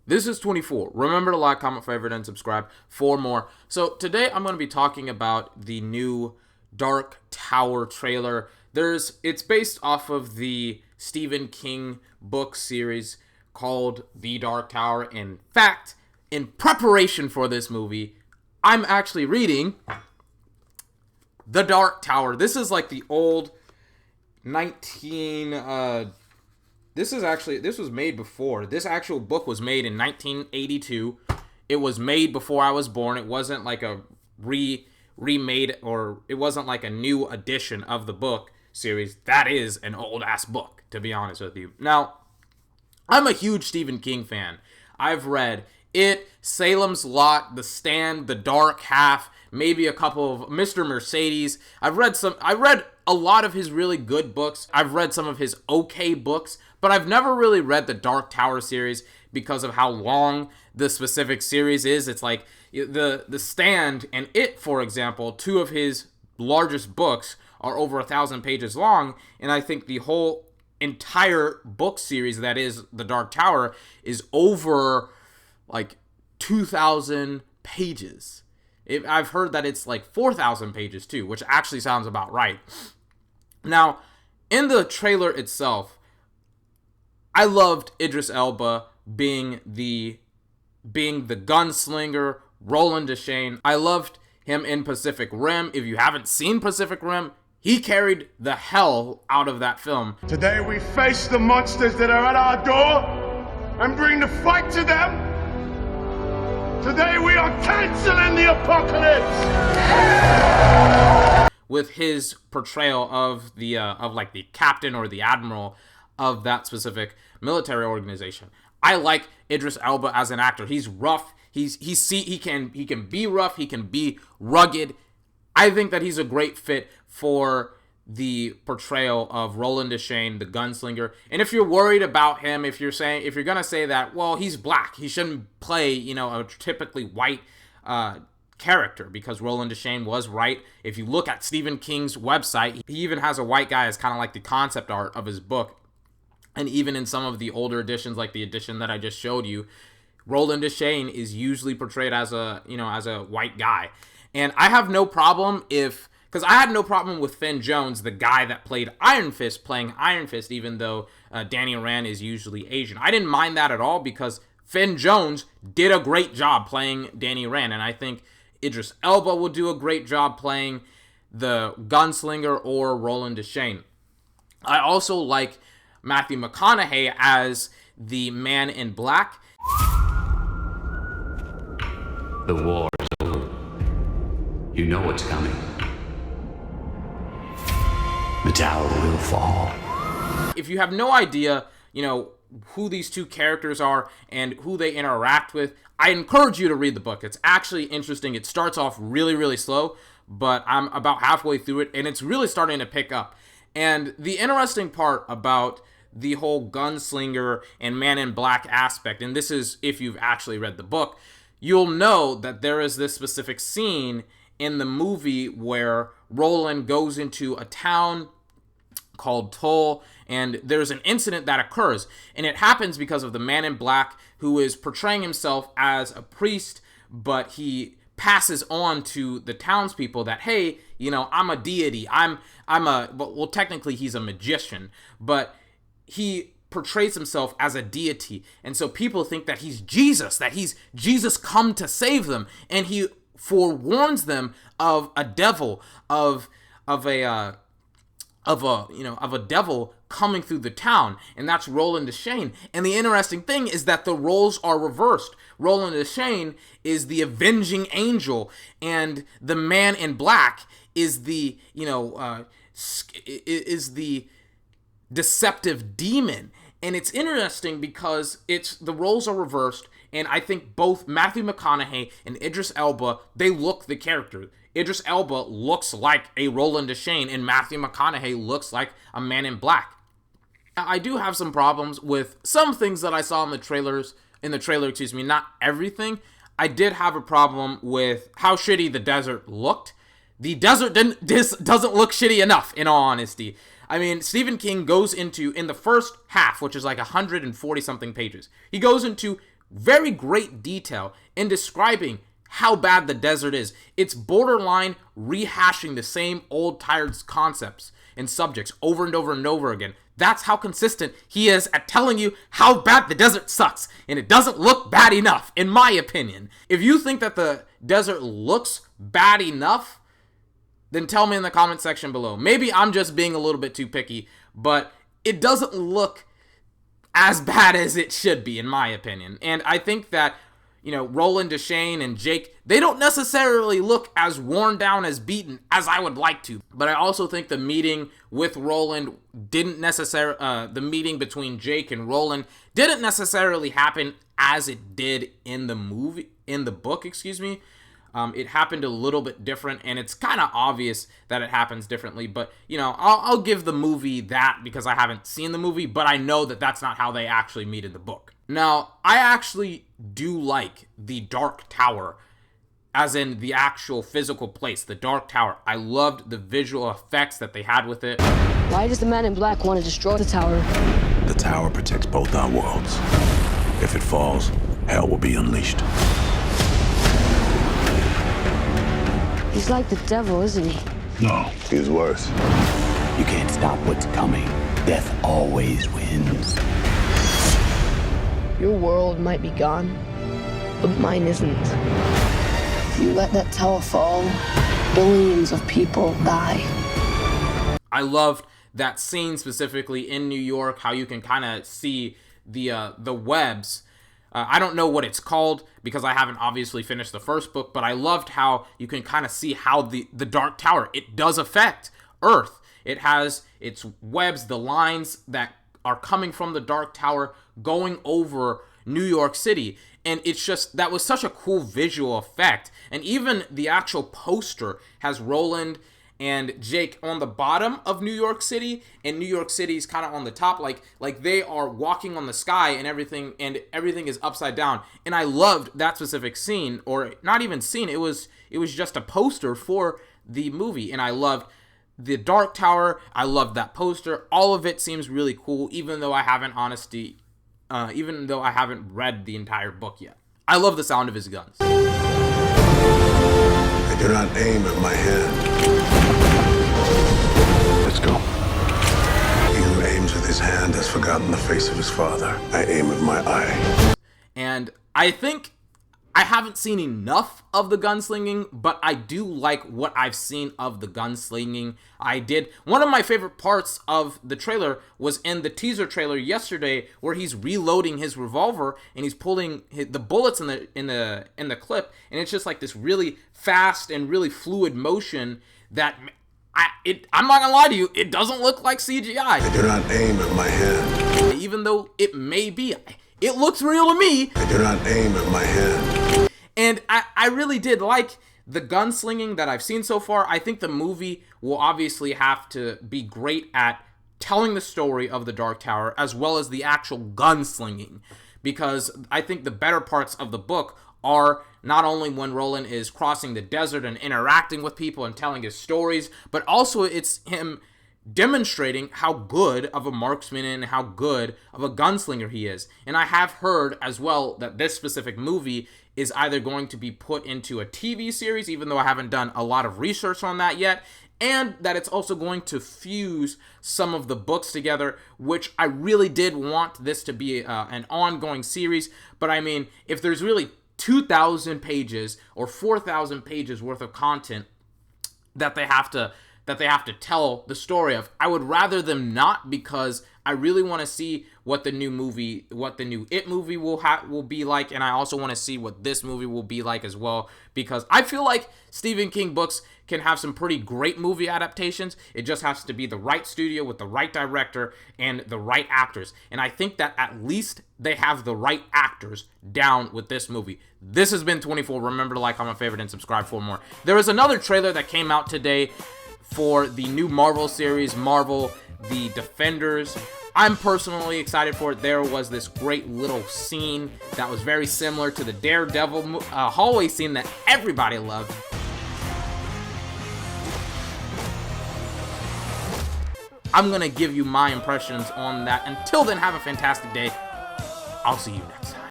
This is 24. Remember to like, comment, favorite, and subscribe for more. So today I'm going to be talking about the new Dark Tower trailer. It's based off of the Stephen King book series called The Dark Tower. In fact, in preparation for this movie, I'm actually reading The Dark Tower. This is like the old this was made before. This actual book was made in 1982. It was made before I was born. It wasn't like a remade, or it wasn't like a new edition of the book series. That is an old ass book, to be honest with you. Now, I'm a huge Stephen King fan. I've read It, Salem's Lot, The Stand, The Dark Half, maybe a couple of Mr. Mercedes. I read a lot of his really good books. I've read some of his okay books, but I've never really read the Dark Tower series because of how long the specific series is. It's like the Stand and It, for example, two of his largest books are over 1,000 pages long, and I think the whole entire book series that is The Dark Tower is over like 2,000 pages. I've heard that it's like 4,000 pages too, which actually sounds about right. Now, in the trailer itself, I loved Idris Elba being the gunslinger, Roland Deschain. I loved him in Pacific Rim. If you haven't seen Pacific Rim, he carried the hell out of that film. Today we face the monsters that are at our door and bring the fight to them. Today we are canceling the apocalypse. With his portrayal of the captain or the admiral of that specific military organization. I like Idris Elba as an actor. He's rough. He can be rough. He can be rugged. I think that he's a great fit for the portrayal of Roland Deschain, the gunslinger. And if you're worried about him, if you're gonna say that, well, he's black, he shouldn't play, a typically white character, because Roland Deschain was white. If you look at Stephen King's website, he even has a white guy as kind of like the concept art of his book. And even in some of the older editions, like the edition that I just showed you, Roland Deschain is usually portrayed as a white guy. And I have no problem because I had no problem with Finn Jones, the guy that played Iron Fist, playing Iron Fist, even though Danny Rand is usually Asian. I didn't mind that at all because Finn Jones did a great job playing Danny Rand, and I think Idris Elba will do a great job playing the gunslinger or Roland Deschain. I also like Matthew McConaughey as the Man in Black. The war is over. You know what's coming. The tower will fall. If you have no idea, who these two characters are and who they interact with, I encourage you to read the book. It's actually interesting. It starts off really, really slow, but I'm about halfway through it, and it's really starting to pick up. And the interesting part about the whole gunslinger and Man in Black aspect, and this is if you've actually read the book, you'll know that there is this specific scene in the movie where Roland goes into a town called Tull, and there's an incident that occurs, and it happens because of the Man in Black, who is portraying himself as a priest, but he passes on to the townspeople that, hey, I'm a deity, well, technically he's a magician, but he portrays himself as a deity, and so people think that he's Jesus, come to save them, and he forewarns them of a devil, of a devil coming through the town, and that's Roland Deschain. And the interesting thing is that the roles are reversed. Roland Deschain is the avenging angel, and the Man in Black is the deceptive demon. And it's interesting because the roles are reversed, and I think both Matthew McConaughey and Idris Elba, they look the character. Idris Elba looks like a Roland Deschain, and Matthew McConaughey looks like a Man in Black. I do have some problems with some things that I saw in the trailer, not everything. I did have a problem with how shitty the desert looked. The desert doesn't look shitty enough, in all honesty. I mean, Stephen King goes into, in the first half, which is like 140-something pages, he goes into very great detail in describing how bad the desert is. It's borderline rehashing the same old tired concepts and subjects over and over and over again. That's how consistent he is at telling you how bad the desert sucks, and it doesn't look bad enough, in my opinion. If you think that the desert looks bad enough, then tell me in the comment section below. Maybe I'm just being a little bit too picky, but it doesn't look as bad as it should be, in my opinion. And I think that, you know, Roland, Deshane, and Jake, they don't necessarily look as worn down, as beaten as I would like to. But I also think the meeting with Roland didn't necessarily, the meeting between Jake and Roland didn't necessarily happen as it did in the movie, in the book, excuse me. It happened a little bit different, and it's kind of obvious that it happens differently. But, you know, I'll give the movie that because I haven't seen the movie, but I know that that's not how they actually meet in the book. Now, I actually do like the Dark Tower, as in the actual physical place, the Dark Tower. I loved the visual effects that they had with it. Why does the man in black want to destroy the tower? The tower protects both our worlds. If it falls, hell will be unleashed. He's like the devil, isn't he? No, he's worse. You can't stop what's coming. Death always wins. Your world might be gone, but mine isn't. If you let that tower fall, billions of people die. I loved that scene specifically in New York, how you can kind of see the webs. I don't know what it's called because I haven't obviously finished the first book, but I loved how you can kind of see how the Dark Tower, it does affect Earth. It has its webs, the lines that are coming from the Dark Tower going over New York City. And it's just, that was such a cool visual effect. And even the actual poster has Roland and Jake on the bottom of New York City, and New York City's kind of on the top, like they are walking on the sky, and everything is upside down. And I loved that specific scene, or not even scene, it was just a poster for the movie. And I loved the Dark Tower, I loved that poster. All of it seems really cool, even though I haven't read the entire book yet. I love the sound of his guns. I do not aim at my hand. Let's go. He who aims with his hand has forgotten the face of his father. I aim with my eye. And I think I haven't seen enough of the gunslinging, but I do like what I've seen of the gunslinging. One of my favorite parts of the trailer was in the teaser trailer yesterday, where he's reloading his revolver and he's pulling the bullets in the clip, and it's just like this really fast and really fluid motion that I'm not gonna lie to you, it doesn't look like CGI. I do not aim at my hand. Even though it may be, it looks real to me. I do not aim at my hand. And I really did like the gunslinging that I've seen so far. I think the movie will obviously have to be great at telling the story of the Dark Tower, as well as the actual gunslinging, because I think the better parts of the book are not only when Roland is crossing the desert and interacting with people and telling his stories, but also it's him demonstrating how good of a marksman and how good of a gunslinger he is. And I have heard as well that this specific movie is either going to be put into a TV series, even though I haven't done a lot of research on that yet, and that it's also going to fuse some of the books together, which I really did want this to be an ongoing series. But I mean, if there's really 2,000 pages or 4,000 pages worth of content that they have to tell the story of, I would rather them not, because I really want to see what the new It movie will be like, and I also want to see what this movie will be like as well, because I feel like Stephen King books can have some pretty great movie adaptations. It just has to be the right studio with the right director and the right actors, and I think that at least they have the right actors down with this movie. This has been 24. Remember to like, comment, favorite, and subscribe for more. There is another trailer that came out today for the new Marvel series, Marvel The Defenders. I'm personally excited for it. There was this great little scene that was very similar to the Daredevil hallway scene that everybody loved. I'm going to give you my impressions on that. Until then, have a fantastic day. I'll see you next time.